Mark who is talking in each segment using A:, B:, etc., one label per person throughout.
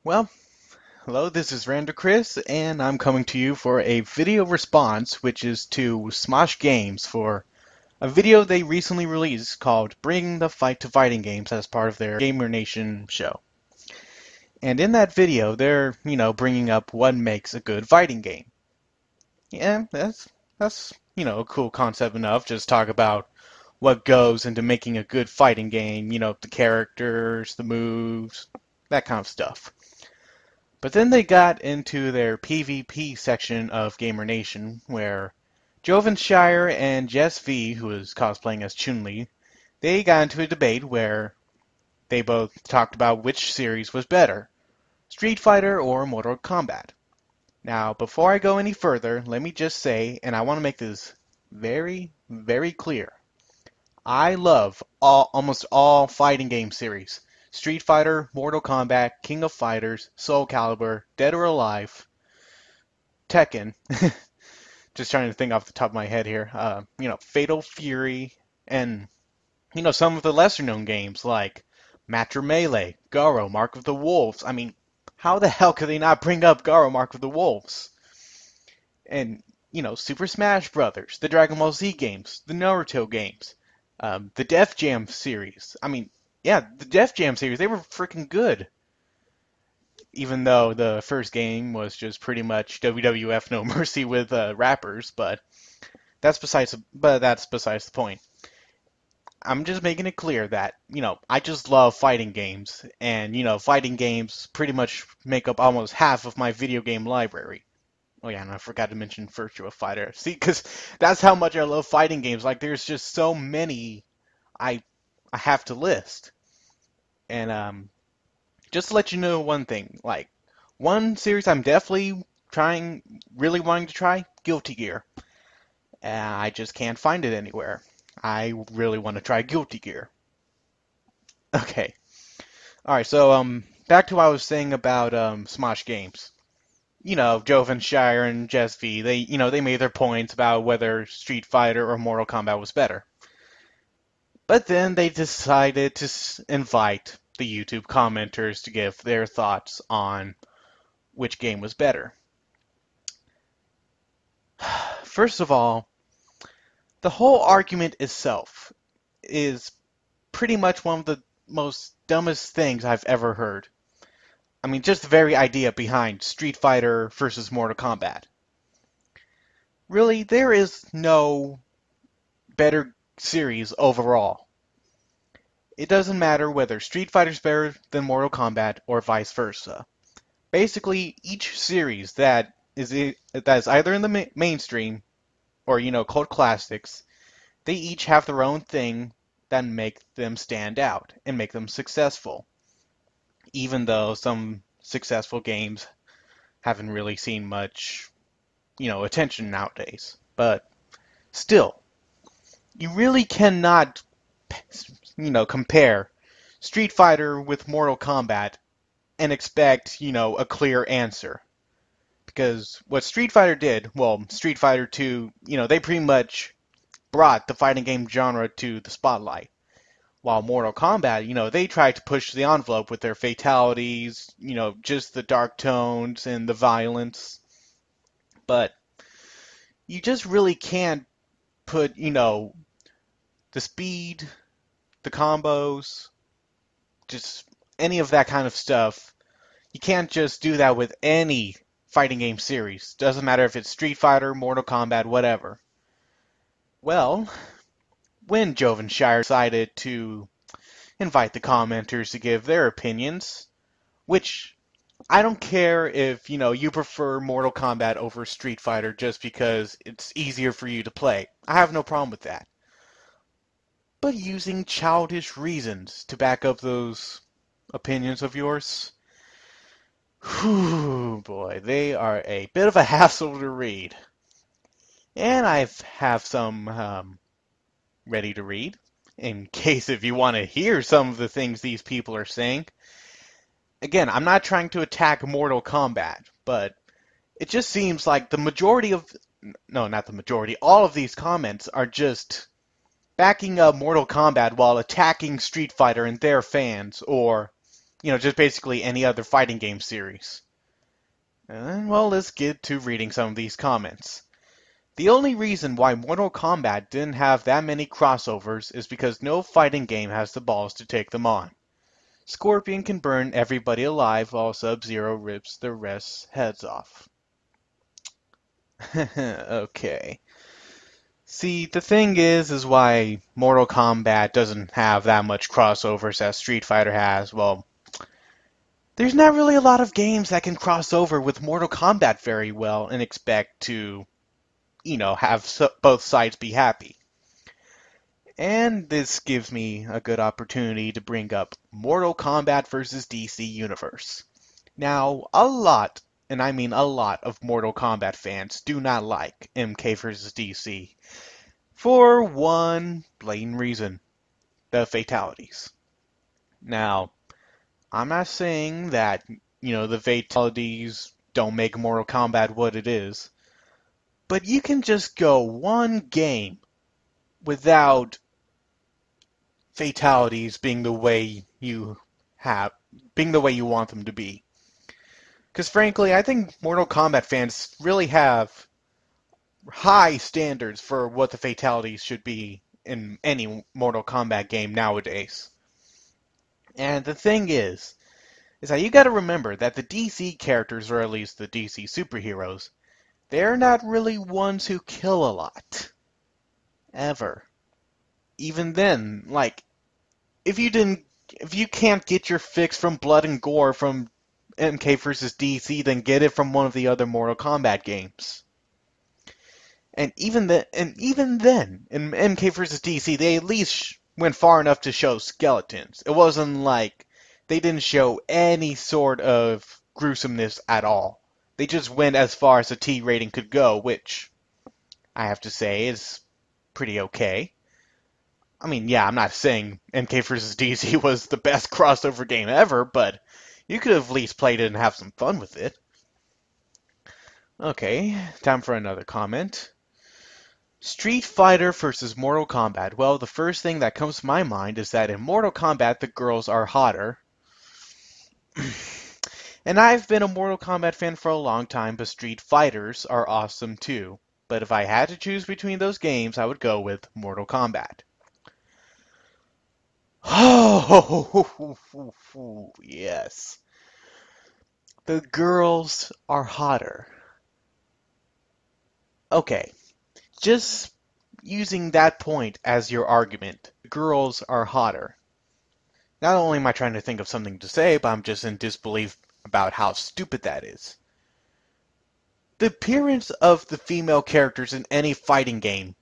A: Well, hello, this is Randall Chris, and I'm coming to you for a video response, which is to SmoshGames for a video they recently released called Bring the Fight to Fighting Games as part of their Gamer Nation show. And in that video, they're, bringing up what makes a good fighting game. Yeah, that's a cool concept enough. Just talk about what goes into making a good fighting game, the characters, the moves, that kind of stuff. But then they got into their PvP section of Gamer Nation, where Jovenshire and Jess V, who is cosplaying as Chun-Li, they got into a debate where they both talked about which series was better, Street Fighter or Mortal Kombat. Now, before I go any further, let me just say, and I want to make this very, very clear, I love almost all fighting game series. Street Fighter, Mortal Kombat, King of Fighters, Soul Calibur, Dead or Alive, Tekken. Just trying to think off the top of my head here. Fatal Fury, and some of the lesser known games like Matcher Melee, Garo, Mark of the Wolves. I mean, how the hell could they not bring up Garo, Mark of the Wolves? And Super Smash Brothers, the Dragon Ball Z games, the Naruto games, the Def Jam series. I mean, yeah, the Def Jam series, they were freaking good. Even though the first game was just pretty much WWF No Mercy with rappers, but that's besides the point. I'm just making it clear that, I just love fighting games, and, fighting games pretty much make up almost half of my video game library. Oh yeah, and I forgot to mention Virtua Fighter. See, because that's how much I love fighting games. Like, there's just so many I I have to list. And just to let you know one thing, like one series I'm definitely really wanting to try, Guilty Gear. I just can't find it anywhere. I really want to try Guilty Gear. Okay. All right. So back to what I was saying about SmoshGames. Jovenshire and Jess V, they made their points about whether Street Fighter or Mortal Kombat was better. But then they decided to invite the YouTube commenters to give their thoughts on which game was better. First of all, the whole argument itself is pretty much one of the most dumbest things I've ever heard. I mean, just the very idea behind Street Fighter versus Mortal Kombat. Really, there is no better series overall. It doesn't matter whether Street Fighter's better than Mortal Kombat or vice versa. Basically, each series that is either in the mainstream or cult classics, they each have their own thing that make them stand out and make them successful. Even though some successful games haven't really seen much, attention nowadays. But still, you really cannot, compare Street Fighter with Mortal Kombat and expect, a clear answer. Because what Street Fighter did, well, Street Fighter 2, they pretty much brought the fighting game genre to the spotlight. While Mortal Kombat, they tried to push the envelope with their fatalities, just the dark tones and the violence. But you just really can't put, the speed, the combos, just any of that kind of stuff. You can't just do that with any fighting game series. Doesn't matter if it's Street Fighter, Mortal Kombat, whatever. Well, when Jovenshire decided to invite the commenters to give their opinions, which I don't care if, you prefer Mortal Kombat over Street Fighter just because it's easier for you to play. I have no problem with that. But using childish reasons to back up those opinions of yours, whew, boy, they are a bit of a hassle to read. And I have some ready to read, in case if you want to hear some of the things these people are saying. Again, I'm not trying to attack Mortal Kombat, but it just seems like the majority of, no, not the majority, all of these comments are just backing up Mortal Kombat while attacking Street Fighter and their fans, or just basically any other fighting game series. And, well, let's get to reading some of these comments. The only reason why Mortal Kombat didn't have that many crossovers is because no fighting game has the balls to take them on. Scorpion can burn everybody alive while Sub-Zero rips the rest's heads off. Okay. See, the thing is why Mortal Kombat doesn't have that much crossovers as Street Fighter has. Well, there's not really a lot of games that can cross over with Mortal Kombat very well and expect to, have both sides be happy. And this gives me a good opportunity to bring up Mortal Kombat vs. DC Universe. Now, a lot, and I mean a lot, of Mortal Kombat fans do not like MK vs. DC. For one blatant reason, the fatalities. Now, I'm not saying that, the fatalities don't make Mortal Kombat what it is, but you can just go one game without fatalities being the way you want them to be. Because frankly, I think Mortal Kombat fans really have high standards for what the fatalities should be in any Mortal Kombat game nowadays. And the thing is that you gotta remember that the DC characters, or at least the DC superheroes, they're not really ones who kill a lot. Ever. Even then, like, if you can't get your fix from blood and gore from MK vs. DC, then get it from one of the other Mortal Kombat games. And even then, in MK vs. DC, they at least went far enough to show skeletons. It wasn't like they didn't show any sort of gruesomeness at all. They just went as far as a T rating could go, which I have to say is pretty okay. I mean, yeah, I'm not saying MK vs. DC was the best crossover game ever, but you could have at least played it and have some fun with it. Okay, time for another comment. Street Fighter versus Mortal Kombat. Well, the first thing that comes to my mind is that in Mortal Kombat, the girls are hotter. And I've been a Mortal Kombat fan for a long time, but Street Fighters are awesome too. But if I had to choose between those games, I would go with Mortal Kombat. Oh, yes. The girls are hotter. Okay, just using that point as your argument, the girls are hotter. Not only am I trying to think of something to say, but I'm just in disbelief about how stupid that is. The appearance of the female characters in any fighting game,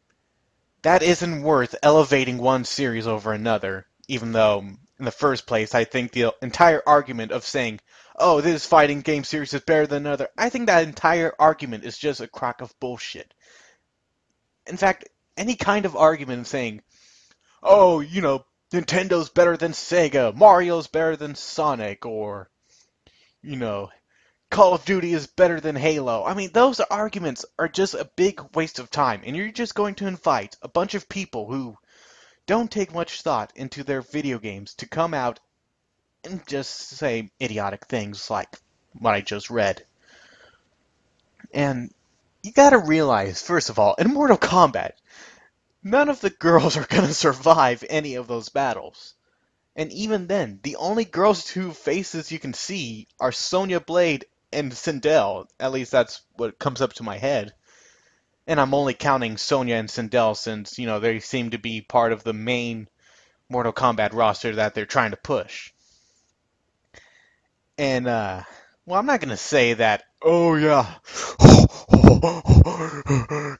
A: that isn't worth elevating one series over another, even though, in the first place, I think the entire argument of saying, oh, this fighting game series is better than another, I think that entire argument is just a crock of bullshit. In fact, any kind of argument saying, oh, Nintendo's better than Sega, Mario's better than Sonic, or, Call of Duty is better than Halo. I mean, those arguments are just a big waste of time, and you're just going to invite a bunch of people who don't take much thought into their video games to come out and just say idiotic things like what I just read. And you gotta realize, first of all, in Mortal Kombat, none of the girls are gonna survive any of those battles. And even then, the only girls whose faces you can see are Sonya Blade and Sindel. At least that's what comes up to my head. And I'm only counting Sonya and Sindel since, they seem to be part of the main Mortal Kombat roster that they're trying to push. And, well, I'm not gonna say that, oh yeah,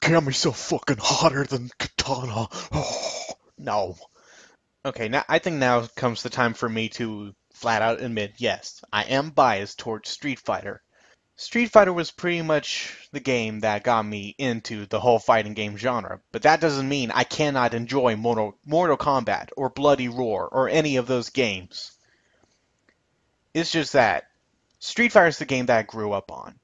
A: Kami's so fucking hotter than Katana. No. Okay, now I think now comes the time for me to flat out admit, yes, I am biased towards Street Fighter. Street Fighter was pretty much the game that got me into the whole fighting game genre, but that doesn't mean I cannot enjoy Mortal Kombat or Bloody Roar or any of those games. It's just that Street Fighter is the game that I grew up on.